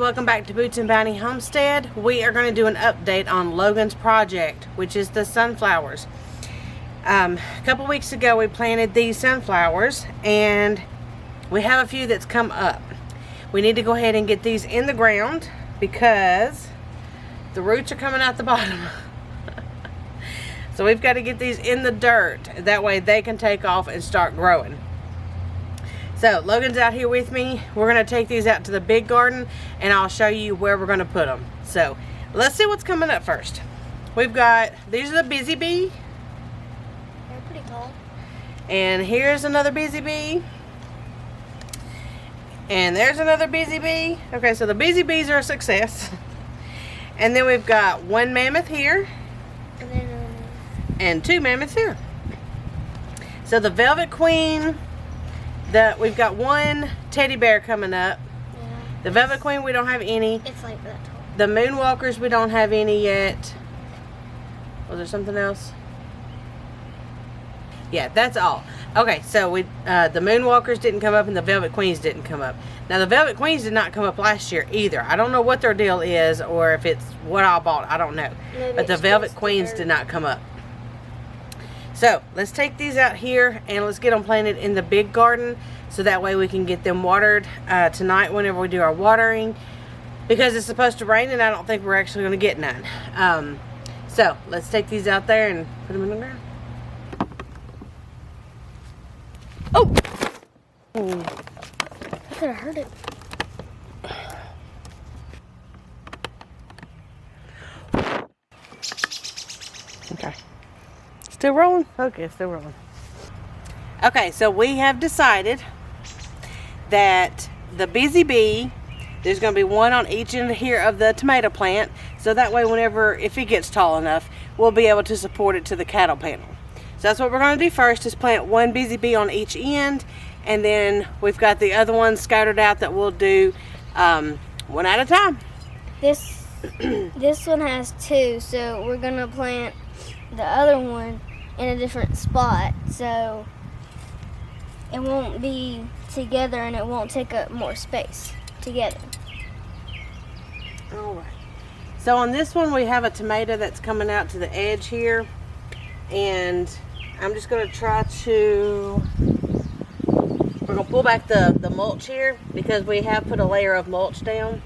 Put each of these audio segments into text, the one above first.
welcome back to Boots and Bounty Homestead. We are going to do an update on Logan's project, which is the sunflowers. A couple weeks ago we planted these sunflowers and we have a few that's come up. We need to go ahead and get these in the ground because the roots are coming out the bottom. So we've got to get these in the dirt, that way they can take off and start growing. So Logan's out here with me. We're going to take these out to the big garden and I'll show you where we're going to put them. So let's see what's coming up first. We've got, these are the busy bee. They're pretty tall. And here's another busy bee. And there's another busy bee. Okay, so the busy bees are a success. And then we've got one mammoth here. And then and two mammoths here. So the velvet queen, we've got one teddy bear coming up. yeah, The velvet queen, we don't have any. it's like that tall. The moonwalkers, we don't have any yet. Was there something else? Yeah, that's all. Okay, so the moonwalkers didn't come up and the velvet queens didn't come up. Now the velvet queens did not come up last year either. I don't know what their deal is or if it's what I bought. I don't know. Maybe But the it's velvet just queens dirt. did not come up. So let's take these out here and let's get them planted in the big garden so that way we can get them watered tonight whenever we do our watering, because it's supposed to rain and I don't think we're actually going to get none. So let's take these out there and put them in the ground. Oh! I could have heard it. Okay. Still rolling? Okay, still rolling. Okay, so we have decided that the busy bee, there's going to be one on each end here of the tomato plant, so that way whenever, if it gets tall enough, we'll be able to support it to the cattle panel. So that's what we're going to do first, is plant one busy bee on each end, and then we've got the other ones scattered out that we'll do one at a time. This one has two, so we're gonna plant the other one in a different spot, so it won't be together and it won't take up more space together. Alright. So on this one we have a tomato that's coming out to the edge here, and I'm just going to try to, we're going to pull back the mulch here because we have put a layer of mulch down.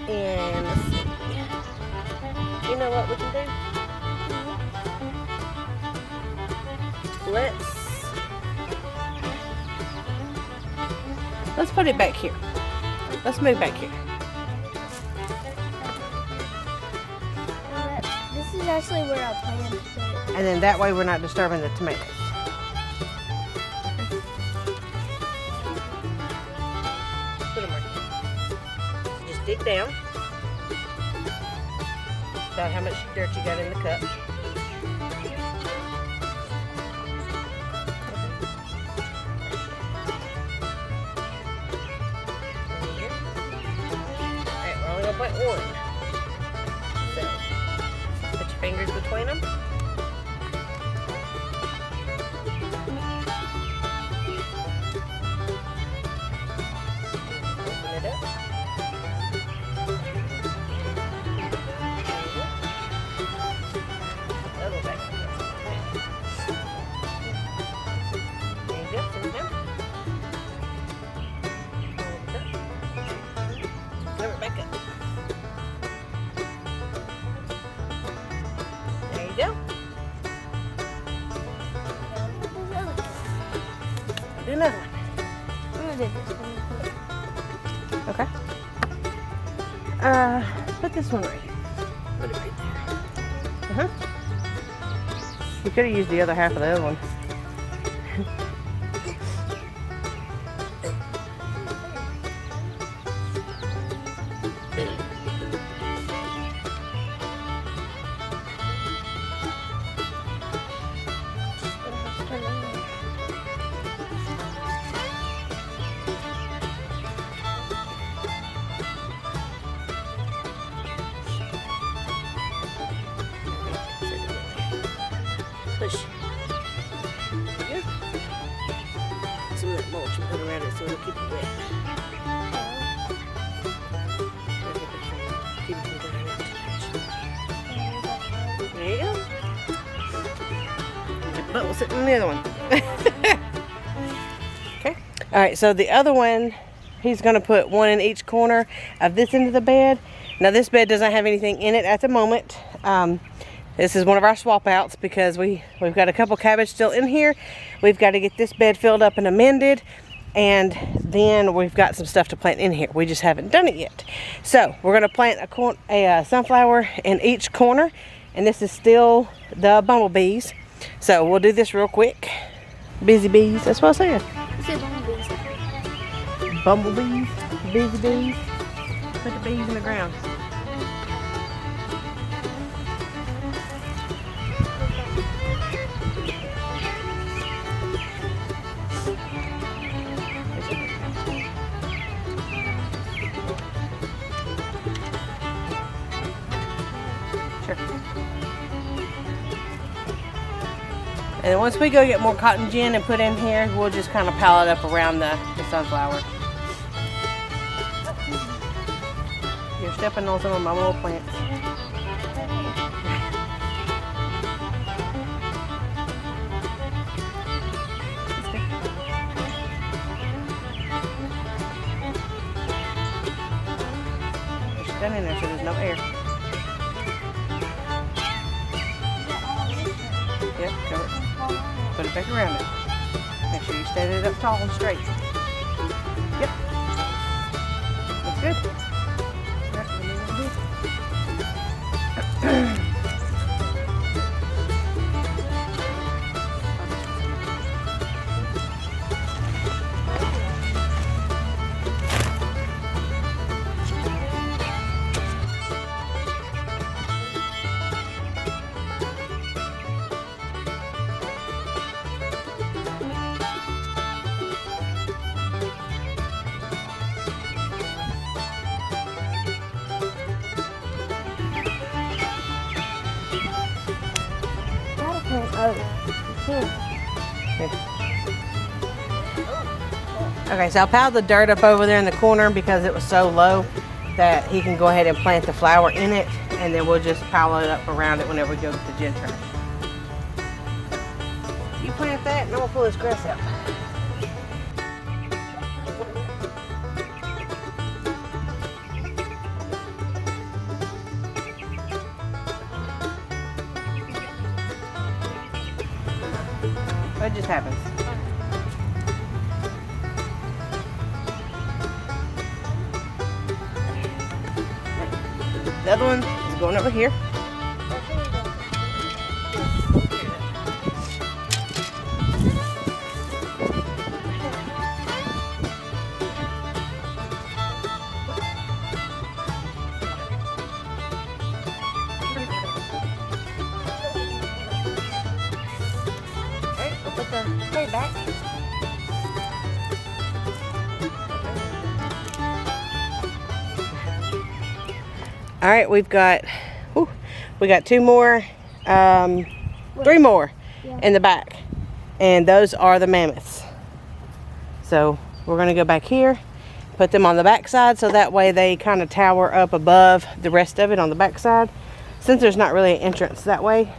And let's see. You know what we can do? Let's put it back here. Let's move back here. This is actually where I plan to put it. And then that way we're not disturbing the tomatoes. Put them right here. Just dig down. About how much dirt you got in the cup. Alright, we're only gonna put one. So, put your fingers between them. Open it up. That'll go back in there. There you go, sit down. Hold it up. Cover it back up. There you go. Do another one. I'm gonna do this one. Okay. Put this one right here. Put it right there. You could have used the other half of the other one. Push. There you go. Some of that mulch and put around it so it'll keep it wet. but we'll sit in the other one. Okay. All right, so the other one, he's gonna put one in each corner of this end of the bed. Now this bed doesn't have anything in it at the moment. This is one of our swap outs because we've got a couple cabbage still in here. We've got to get this bed filled up and amended, and then we've got some stuff to plant in here. We just haven't done it yet. So we're gonna plant a sunflower in each corner, and this is still the bumblebees. So we'll do this real quick. Busy bees, that's what I said. You said bumblebees. Bumblebees, busy bees. Put the bees in the ground. Sure. And then once we go get more cotton gin and put in here, we'll just kind of pile it up around the sunflower. You're stepping on some of my little plants. It's done in there so there's no air. Yep, cover it. Put it back around it. Make sure you stand it up tall and straight. Yep. Looks good. Okay, so I'll pile the dirt up over there in the corner because it was so low that he can go ahead and plant the flower in it, and then we'll just pile it up around it whenever we go get the gin trash. You plant that and I'm gonna pull this grass out. It just happens. The other one is going over here. Okay, we'll put the hay back. All right, we got two more, 3 more in the back, and those are the mammoths. So we're gonna go back here, put them on the back side, so that way they kind of tower up above the rest of it on the back side, since there's not really an entrance that way.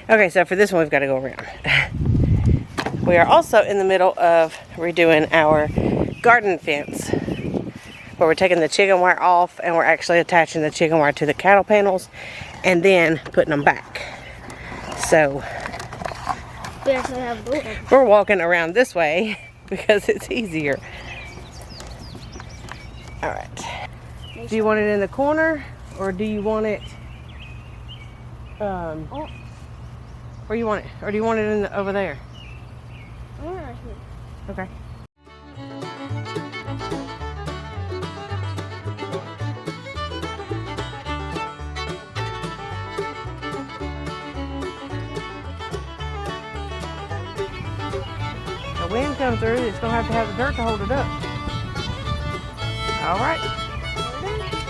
Okay, so for this one, we've got to go around. We are also in the middle of redoing our garden fence, where we're taking the chicken wire off and we're actually attaching the chicken wire to the cattle panels and then putting them back. So We actually have doors. we're walking around this way because it's easier. All right. Do you want it in the corner, or do you want it where you want it, or do you want it in over there? Okay. wind comes through, it's gonna have to have the dirt to hold it up. All right,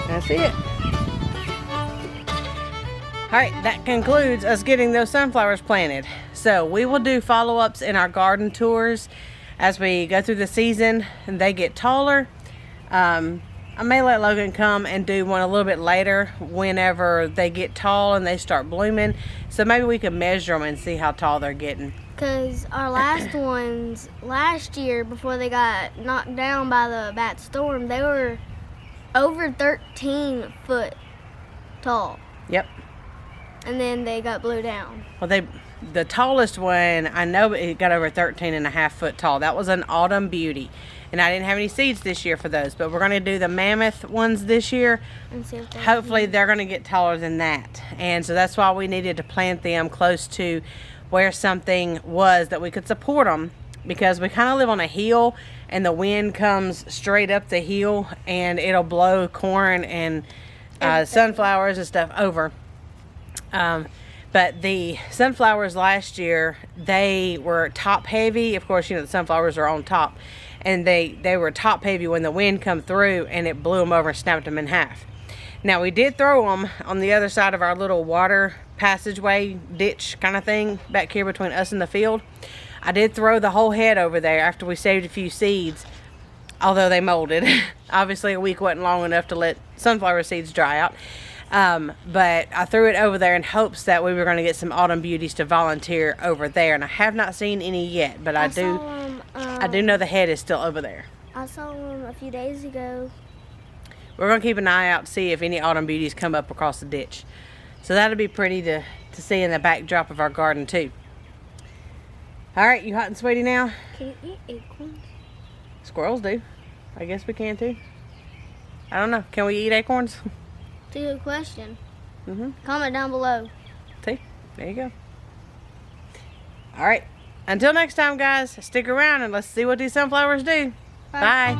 that's it. All right, that concludes us getting those sunflowers planted. So we will do follow-ups in our garden tours as we go through the season and they get taller. I may let Logan come and do one a little bit later whenever they get tall and they start blooming. So maybe we can measure them and see how tall they're getting. Because our last ones, last year, before they got knocked down by the bad storm, they were over 13 foot tall. Yep. And then they got blew down. Well, the tallest one, I know it got over 13.5 foot tall. That was an autumn beauty. And I didn't have any seeds this year for those, but we're going to do the mammoth ones this year. And see if they Hopefully they're going to get taller than that. And so that's why we needed to plant them close to where something was that we could support them, because we kind of live on a hill and the wind comes straight up the hill and it'll blow corn and sunflowers and stuff over. But the sunflowers last year, they were top heavy. Of course, you know, the sunflowers are on top. And they were top heavy when the wind come through and it blew them over and snapped them in half. Now, we did throw them on the other side of our little water passageway ditch kind of thing back here between us and the field. I did throw the whole head over there after we saved a few seeds, although they molded. Obviously, a week wasn't long enough to let sunflower seeds dry out. But I threw it over there in hopes that we were going to get some autumn beauties to volunteer over there. And I have not seen any yet, but I do know the head is still over there. I saw them a few days ago. We're going to keep an eye out to see if any autumn beauties come up across the ditch. So that'll be pretty to see in the backdrop of our garden too. All right, you hot and sweaty now? Can you eat acorns? Squirrels do. I guess we can too. I don't know. Can we eat acorns? That's a good question. Comment down below. See? There you go. All right. Until next time, guys, stick around and let's see what these sunflowers do. Bye.